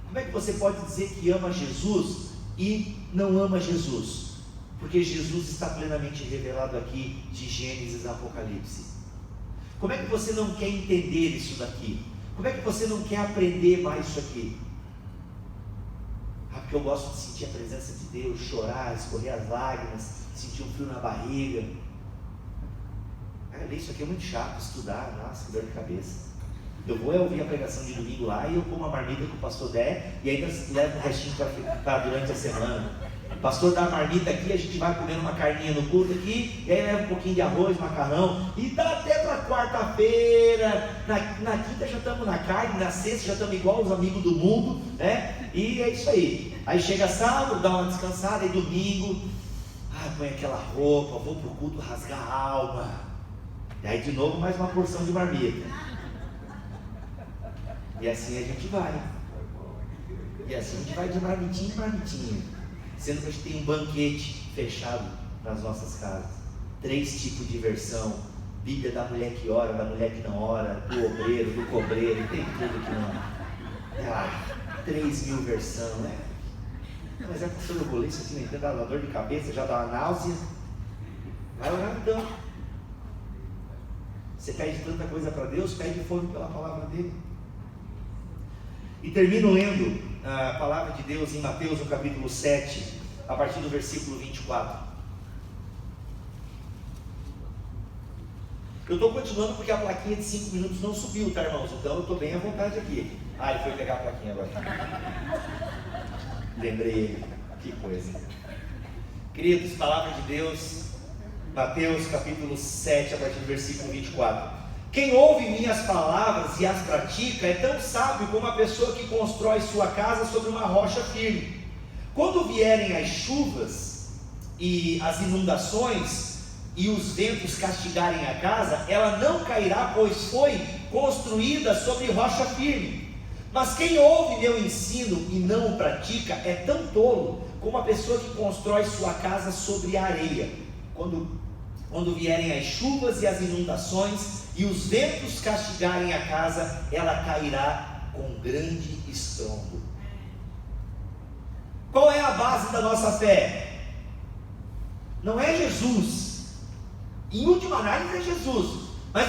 Como é que você pode dizer que ama Jesus e não ama Jesus? Porque Jesus está plenamente revelado aqui de Gênesis a Apocalipse. Como é que você não quer entender isso daqui? Como é que você não quer aprender mais isso aqui? Porque eu gosto de sentir a presença de Deus, chorar, escorrer as lágrimas, sentir um frio na barriga. Isso aqui é muito chato, estudar, nossa, que dor de cabeça. Eu vou ouvir a pregação de domingo lá e eu como a marmita que o pastor der e ainda levo o restinho para durante a semana. O pastor dá a marmita aqui, a gente vai comendo uma carninha no culto aqui, e aí leva um pouquinho de arroz, macarrão, e dá até para quarta-feira, na quinta já estamos na carne, na sexta já estamos igual os amigos do mundo, né? E é isso aí. Aí chega sábado, dá uma descansada, e domingo, põe aquela roupa, vou para o culto rasgar a alma. E aí de novo mais uma porção de marmita. E assim a gente vai. E assim a gente vai de marmitinha em marmitinha. Sendo que a gente tem um banquete fechado nas nossas casas. 3 tipos de versão. Bíblia da mulher que ora, da mulher que não ora, do obreiro, do cobreiro, tem tudo que não. 3.000 versão, né? Mas pastor, eu vou ler isso aqui, não entendo, dá dor de cabeça, já dá uma náusea. Vai orar então. Você pede tanta coisa para Deus, pede fome pela palavra dele. E termino lendo a palavra de Deus em Mateus, no capítulo 7, a partir do versículo 24. Eu estou continuando porque a plaquinha de 5 minutos não subiu, tá, irmãos? Então eu estou bem à vontade aqui. Ah, ele foi pegar a plaquinha agora. Lembrei ele. Que coisa. Queridos, palavra de Deus, Mateus capítulo 7, a partir do versículo 24. Quem ouve minhas palavras e as pratica é tão sábio como a pessoa que constrói sua casa sobre uma rocha firme. Quando vierem as chuvas e as inundações e os ventos castigarem a casa, ela não cairá, pois foi construída sobre rocha firme. Mas quem ouve meu ensino e não o pratica é tão tolo como a pessoa que constrói sua casa sobre a areia. Quando vierem as chuvas e as inundações e os ventos castigarem a casa, ela cairá com grande estrondo. Qual é a base da nossa fé? Não é Jesus. Em última análise é Jesus. Mas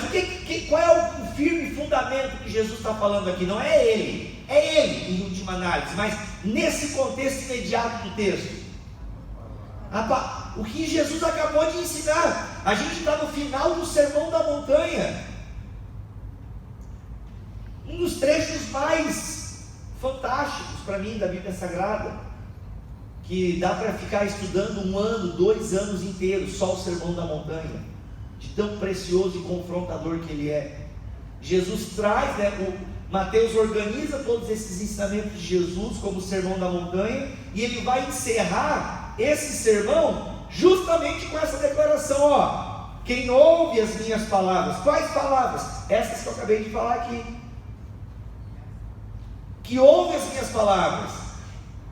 qual é o firme fundamento que Jesus está falando aqui? Não é ele. É ele em última análise. Mas nesse contexto imediato do texto, o que Jesus acabou de ensinar. A gente está no final do Sermão da Montanha. Um dos trechos mais fantásticos para mim da Bíblia Sagrada, que dá para ficar estudando 1 ano, 2 anos inteiros, só o Sermão da Montanha, de tão precioso e confrontador que ele é. Jesus traz, Mateus organiza todos esses ensinamentos de Jesus como o Sermão da Montanha, e ele vai encerrar esse sermão justamente com essa declaração, quem ouve as minhas palavras. Quais palavras? Essas que eu acabei de falar aqui. Que ouve as minhas palavras.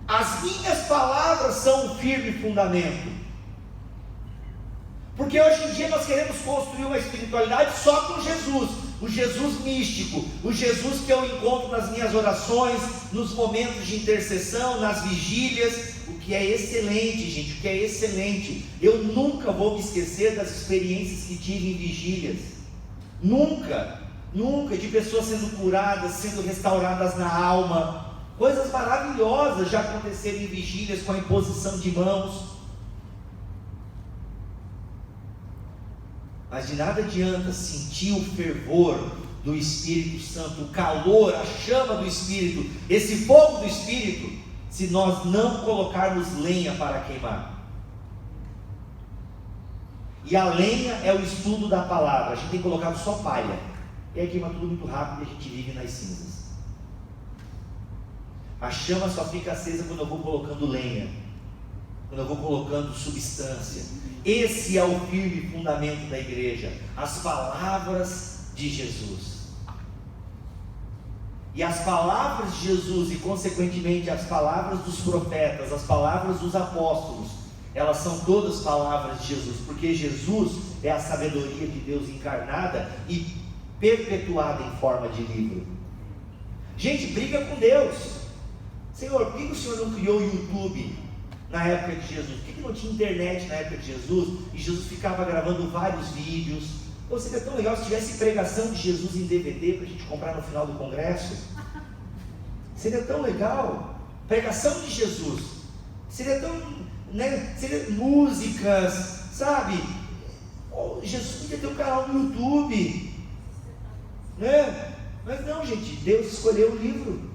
As minhas palavras são um firme fundamento. Porque hoje em dia nós queremos construir uma espiritualidade só com Jesus, o Jesus místico, o Jesus que eu encontro nas minhas orações, nos momentos de intercessão, nas vigílias, o que é excelente, gente, o que é excelente. Eu nunca vou me esquecer das experiências que tive em vigílias, nunca, de pessoas sendo curadas, sendo restauradas na alma, coisas maravilhosas já aconteceram em vigílias com a imposição de mãos. Mas de nada adianta sentir o fervor do Espírito Santo, o calor, a chama do Espírito, esse fogo do Espírito, se nós não colocarmos lenha para queimar. E a lenha é o estudo da palavra. A gente tem colocado só palha, e aí queima tudo muito rápido e a gente vive nas cinzas. A chama só fica acesa quando eu vou colocando lenha, quando eu vou colocando substância. Esse é o firme fundamento da igreja, as palavras de Jesus. E as palavras de Jesus, e consequentemente as palavras dos profetas, as palavras dos apóstolos, elas são todas palavras de Jesus, porque Jesus é a sabedoria de Deus encarnada e perpetuada em forma de livro. Gente, briga com Deus. Senhor, por que o Senhor não criou o YouTube na época de Jesus? Por que não tinha internet na época de Jesus e Jesus ficava gravando vários vídeos? Ou seria tão legal se tivesse pregação de Jesus em DVD para a gente comprar no final do congresso. Seria tão legal. Pregação de Jesus. Seria tão, seria músicas, sabe? Jesus podia ter um canal no YouTube, Mas não, gente, Deus escolheu o livro.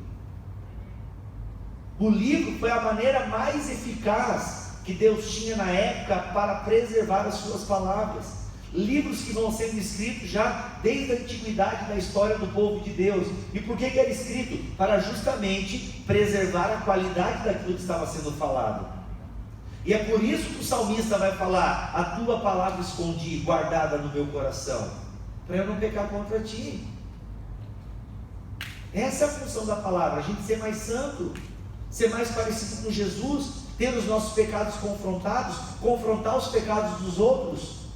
O livro foi a maneira mais eficaz que Deus tinha na época para preservar as suas palavras. Livros que vão sendo escritos já desde a antiguidade da história do povo de Deus. E por que era escrito? Para justamente preservar a qualidade daquilo que estava sendo falado. E é por isso que o salmista vai falar: a tua palavra escondi, guardada no meu coração, para eu não pecar contra ti. Essa é a função da palavra, a gente ser mais santo, ser mais parecido com Jesus, ter os nossos pecados confrontados, confrontar os pecados dos outros,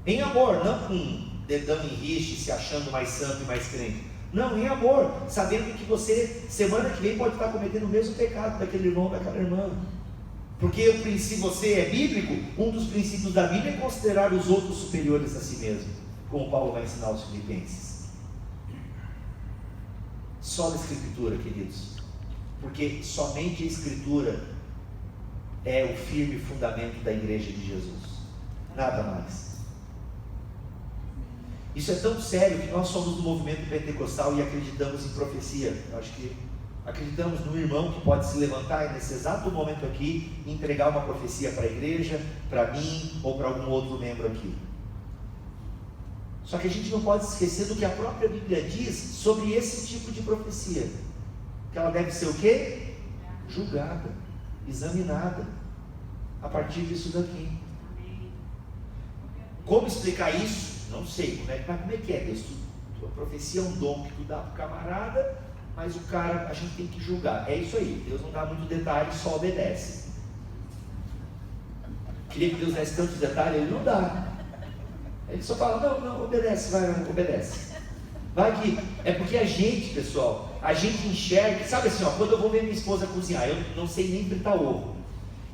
em amor, não com dedão em rixe, se achando mais santo e mais crente. Não, em amor, sabendo que você, semana que vem, pode estar cometendo o mesmo pecado daquele irmão, daquela irmã. Porque se você é bíblico, um dos princípios da Bíblia é considerar os outros superiores a si mesmo, como Paulo vai ensinar aos Filipenses. Só na Escritura, queridos, porque somente a Escritura é o firme fundamento da igreja de Jesus, nada mais. Isso é tão sério que nós somos do movimento pentecostal e acreditamos em profecia. Eu acho que acreditamos no irmão que pode se levantar nesse exato momento aqui e entregar uma profecia para a igreja, para mim ou para algum outro membro aqui. Só que a gente não pode esquecer do que a própria Bíblia diz sobre esse tipo de profecia. Que ela deve ser o quê? Julgada, examinada, a partir disso daqui. Como explicar isso? Não sei. Mas como é que é, Deus? A profecia é um dom que tu dá para o camarada, mas o cara, a gente tem que julgar. É isso aí. Deus não dá muito detalhe, só obedece. Queria que Deus desse tantos detalhes, Ele não dá. Ele só fala, não, obedece, vai, obedece. Vai que, é porque a gente, pessoal, a gente enxerga, sabe assim, ó, quando eu vou ver minha esposa cozinhar, eu não sei nem fritar ovo.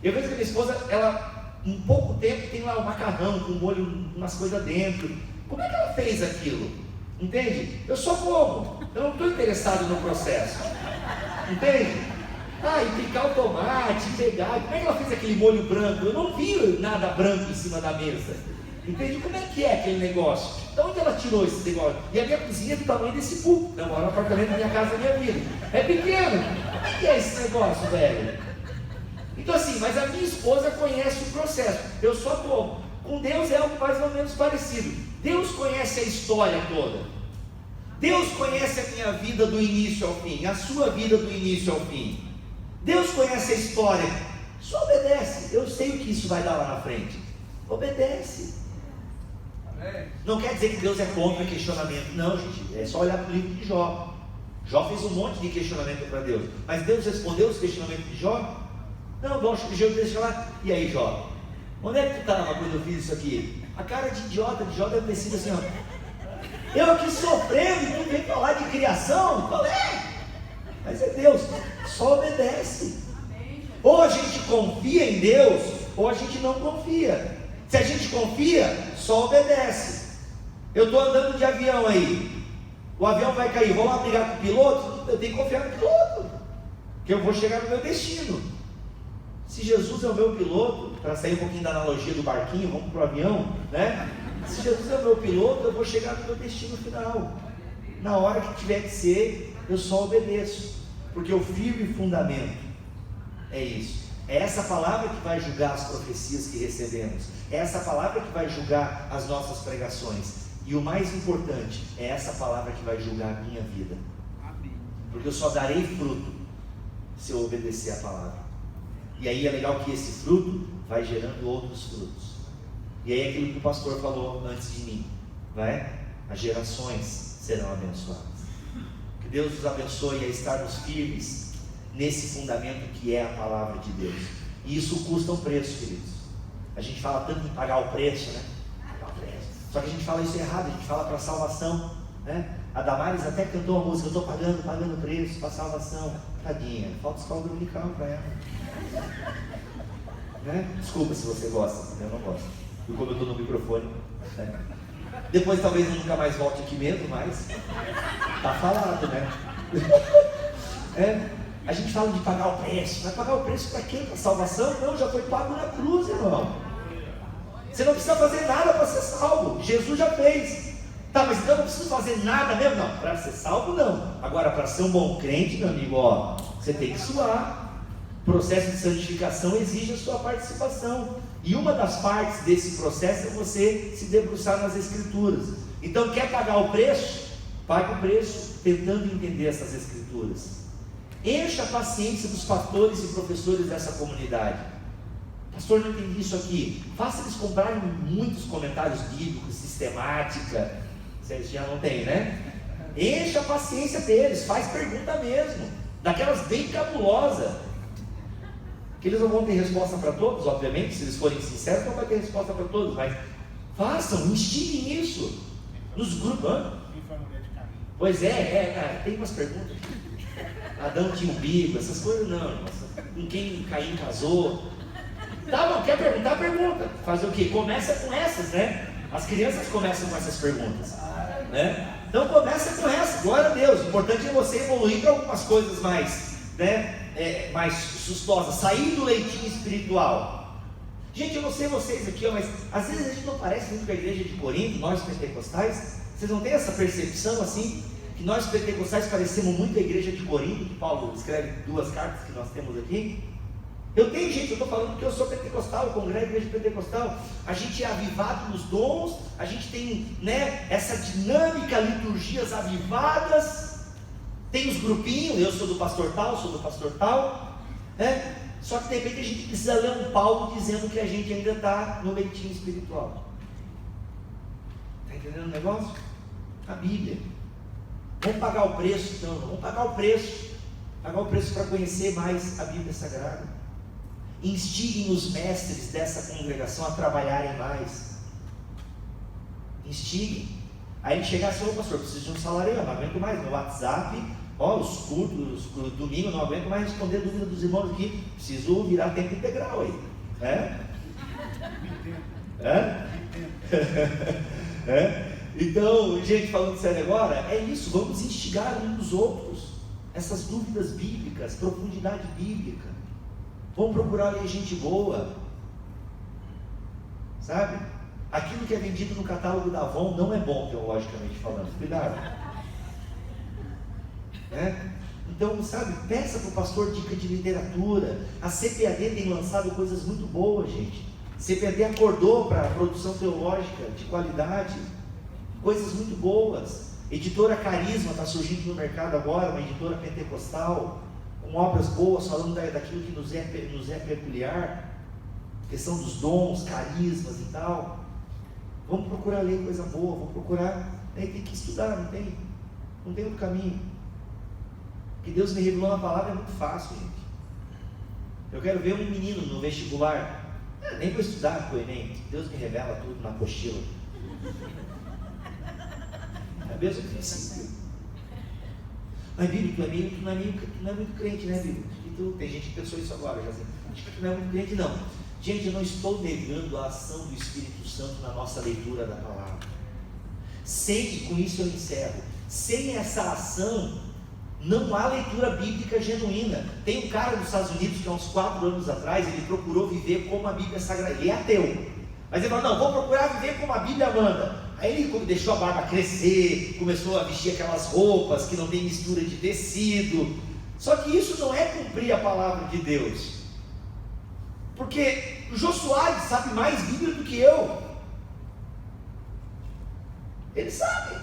Eu vejo que a minha esposa, ela, em pouco tempo, tem lá o macarrão com molho, umas coisas dentro. Como é que ela fez aquilo? Entende? Eu só como, eu não estou interessado no processo. Entende? E picar o tomate, pegar, como é que ela fez aquele molho branco? Eu não vi nada branco em cima da mesa. Entende? Como é que é aquele negócio? De onde ela tirou esse negócio? E a minha cozinha é do tamanho desse público. Eu moro no apartamento da minha casa, da minha vida. É pequeno. Como é que é esse negócio, velho? Então assim, mas a minha esposa conhece o processo. Eu só como. Com Deus é algo mais ou menos parecido. Deus conhece a história toda. Deus conhece a minha vida do início ao fim. A sua vida do início ao fim. Deus conhece a história. Só obedece. Eu sei o que isso vai dar lá na frente. Obedece. Não quer dizer que Deus é contra questionamento. Não, gente, é só olhar para o livro de Jó. Jó fez um monte de questionamento para Deus, mas Deus respondeu os questionamentos de Jó? Não, Deus deixa lá. E aí, Jó, onde é que tu estava quando eu fiz isso aqui? A cara de idiota de Jó deve ter sido assim, ó. Eu aqui sofrendo e tu vem falar de criação? Qual é? Mas é Deus, só obedece. Ou a gente confia em Deus, ou a gente não confia. Se a gente confia, só obedece. Eu estou andando de avião aí, o avião vai cair, vou lá brigar com o piloto? Eu tenho que confiar no piloto, que eu vou chegar no meu destino. Se Jesus é o meu piloto, para sair um pouquinho da analogia do barquinho, vamos para o avião, né? Se Jesus é o meu piloto, eu vou chegar no meu destino final. Na hora que tiver que ser, eu só obedeço, porque o firme fundamento é isso. É essa palavra que vai julgar as profecias que recebemos. É essa palavra que vai julgar as nossas pregações. E o mais importante, é essa palavra que vai julgar a minha vida. Porque eu só darei fruto se eu obedecer a palavra. E aí é legal que esse fruto vai gerando outros frutos. E aí é aquilo que o pastor falou antes de mim. As gerações serão abençoadas. Que Deus nos abençoe a estarmos firmes nesse fundamento que é a palavra de Deus. E isso custa um preço, queridos. A gente fala tanto em pagar o preço, né? Pagar o preço. Só que a gente fala isso errado, a gente fala para salvação, né? A Damares até cantou a música, eu estou pagando o preço para salvação. Tadinha, falta escola dominical para ela. Né? Desculpa se você gosta, eu não gosto. E como eu estou no microfone, né? Depois talvez eu nunca mais volte aqui mesmo, mas tá falado, né? A gente fala de pagar o preço. Vai pagar o preço para quê? Para salvação? Não, já foi pago na cruz, irmão. Você não precisa fazer nada para ser salvo. Jesus já fez. Tá, mas então eu não preciso fazer nada mesmo? Não, para ser salvo não. Agora, para ser um bom crente, meu amigo, você tem que suar. O processo de santificação exige a sua participação. E uma das partes desse processo é você se debruçar nas Escrituras. Então, quer pagar o preço? Pague o preço, tentando entender essas Escrituras. Encha a paciência dos pastores e professores dessa comunidade. Pastor, não entendi isso aqui. Faça eles comprarem muitos comentários bíblicos, sistemática. Vocês já não tem, né? Encha a paciência deles, faz pergunta mesmo, daquelas bem cabulosas, que eles não vão ter resposta para todos, obviamente. Se eles forem sinceros, não vai ter resposta para todos, mas façam, instiguem isso nos grupos. Pois cara, tem umas perguntas. Adão tinha umbigo, essas coisas não. Com quem Caim casou? Tá bom, quer perguntar? Pergunta. Fazer o quê? Começa com essas, né? As crianças começam com essas perguntas, né? Então começa com essa, glória a Deus. O importante é você evoluir para algumas coisas mais, né? Mais sustosas, sair do leitinho espiritual. Gente, eu não sei vocês aqui, mas às vezes a gente não parece muito com a igreja de Corinto, nós pentecostais. Vocês não têm essa percepção assim? Que nós pentecostais parecemos muito a igreja de Corinto, que Paulo escreve 2 cartas que nós temos aqui. Eu tenho gente, eu estou falando que eu sou pentecostal, eu congrego a igreja pentecostal. A gente é avivado nos dons, a gente tem, né, essa dinâmica, liturgias avivadas. Tem os grupinhos, eu sou do pastor tal, né? Só que de repente a gente precisa ler um Paulo dizendo que a gente ainda está no leitinho espiritual. Está entendendo o negócio? A Bíblia. Vamos pagar o preço, então, vamos pagar o preço. Pagar o preço para conhecer mais a Bíblia Sagrada. Instiguem os mestres dessa congregação a trabalharem mais. Instiguem. Aí ele chegar assim: ô pastor, preciso de um salário, eu não aguento mais. No WhatsApp, os cultos, domingo, não aguento mais responder dúvida dos irmãos aqui. Preciso virar tempo integral aí. Então, gente, falando sério agora, é isso, vamos instigar uns dos outros, essas dúvidas bíblicas, profundidade bíblica. Vamos procurar ler gente boa, sabe? Aquilo que é vendido no catálogo da Avon não é bom, teologicamente falando, cuidado. Então, sabe, peça para o pastor dica de literatura. A CPAD tem lançado coisas muito boas, gente. A CPAD acordou para a produção teológica de qualidade, coisas muito boas. Editora Carisma está surgindo no mercado agora, uma editora pentecostal, com obras boas, falando daquilo que nos é peculiar, questão dos dons, carismas e tal. Vamos procurar ler coisa boa, vamos procurar, tem que estudar, não tem outro caminho. O que Deus me revelou na palavra é muito fácil, gente. Eu quero ver um menino no vestibular, nem vou estudar para o Enem, Deus me revela tudo na apostila. É o mesmo princípio. Mas Bíblia, tu não é muito crente, né, Bíblia? Tem gente que pensou isso agora, já sei. Acho que tu não é muito crente, não. Gente, eu não estou negando a ação do Espírito Santo na nossa leitura da palavra. E com isso eu encerro. Sem essa ação, não há leitura bíblica genuína. Tem um cara nos Estados Unidos que há uns 4 anos atrás, ele procurou viver como a Bíblia Sagrada. Ele é ateu. Mas ele falou: não, vou procurar viver como a Bíblia manda. Aí ele deixou a barba crescer, começou a vestir aquelas roupas que não tem mistura de tecido. Só que isso não é cumprir a palavra de Deus. Porque o Jô Soares sabe mais Bíblia do que eu. Ele sabe.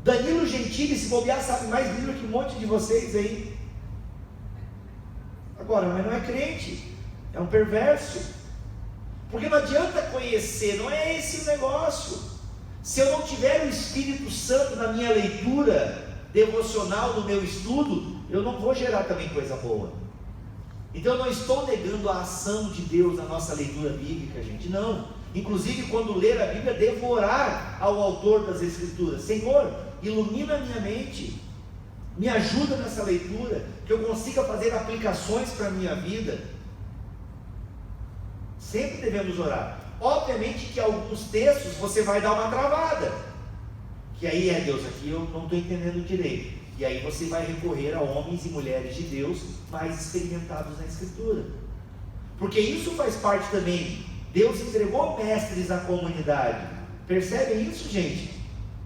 Danilo Gentili, se bobear, sabe mais Bíblia que um monte de vocês aí. Agora, mas não é crente, é um perverso. Porque não adianta conhecer, não é esse o negócio. Se eu não tiver o Espírito Santo na minha leitura devocional, no meu estudo, eu não vou gerar também coisa boa. Então eu não estou negando a ação de Deus na nossa leitura bíblica, gente, não. Inclusive, quando ler a Bíblia, devo orar ao autor das Escrituras: Senhor, ilumina a minha mente, me ajuda nessa leitura, que eu consiga fazer aplicações para a minha vida. Sempre devemos orar. Obviamente que alguns textos você vai dar uma travada, que aí Deus, aqui eu não estou entendendo direito. E aí você vai recorrer a homens e mulheres de Deus mais experimentados na Escritura, porque isso faz parte também. Deus entregou mestres à comunidade. Percebem isso, gente?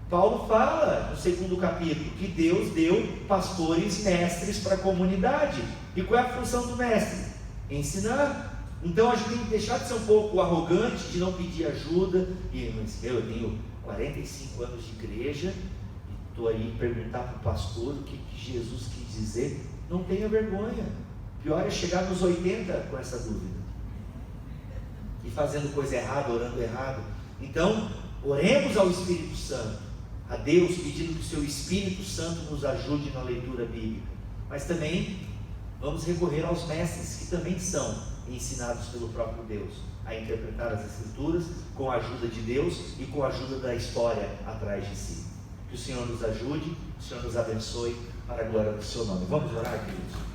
Paulo fala no 2º capítulo que Deus deu pastores, mestres para a comunidade. E qual é a função do mestre? Ensinar. Então a gente tem que deixar de ser um pouco arrogante, de não pedir ajuda. Eu tenho 45 anos de igreja e estou aí perguntar para o pastor o que Jesus quis dizer. Não tenha vergonha. Pior é chegar nos 80 com essa dúvida e fazendo coisa errada, orando errado. Então, oremos ao Espírito Santo, a Deus, pedindo que o seu Espírito Santo nos ajude na leitura bíblica. Mas também vamos recorrer aos mestres, que também são ensinados pelo próprio Deus a interpretar as Escrituras com a ajuda de Deus e com a ajuda da história atrás de si. Que o Senhor nos ajude, o Senhor nos abençoe para a glória do seu nome. Vamos orar, queridos?